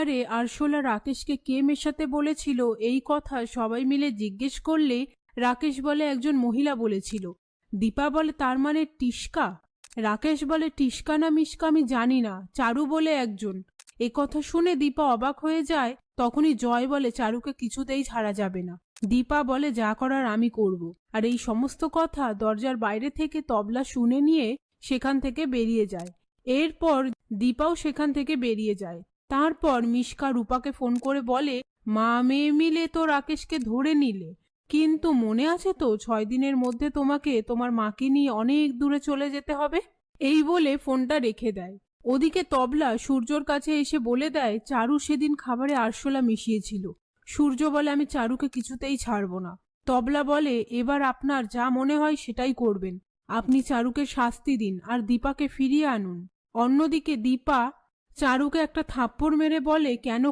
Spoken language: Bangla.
খাবারে আরশোলা রাকেশকে কে মেশাতে বলেছিল এই কথা সবাই মিলে জিজ্ঞেস করলে রাকেশ বলে একজন মহিলা বলেছিল। দীপা বলে তার মানে টিস্কা। রাকেশ বলে টিস্কা না মিস্কা আমি জানি না, চারু বলে একজন। এ কথা শুনে দীপা অবাক হয়ে যায়। তখনই জয় বলে চারুকে কিছুতেই ছাড়া যাবে না। দীপা বলে যা করার আমি করব। আর এই সমস্ত কথা দরজার বাইরে থেকে তবলা শুনে নিয়ে সেখান থেকে বেরিয়ে যায়। এরপর দীপাও সেখান থেকে বেরিয়ে যায়। তারপর মিশকা রূপাকে ফোন করে বলে, মা মেয়ে মিলে তো রাকেশকে ধরে নিলে, কিন্তু মনে আছে তো 6 দিনের মধ্যে তোমাকে তোমার মাকে নিয়ে অনেক দূরে চলে যেতে হবে। এই বলে ফোনটা রেখে দেয়। ওদিকে তবলা সূর্যর কাছে এসে বলে দেয় চারু সেদিন খাবারে আরশোলা মিশিয়েছিল। সূর্য বলে আমি চারুকে কিছুতেই ছাড়ব না। তবলা বলে এবার আপনার যা মনে হয় সেটাই করবেন, আপনি চারুকে শাস্তি দিন আর দীপাকে ফিরিয়ে আনুন। অন্যদিকে দীপা চারুকে একটা থাপ্পড় মেরে বলে কেন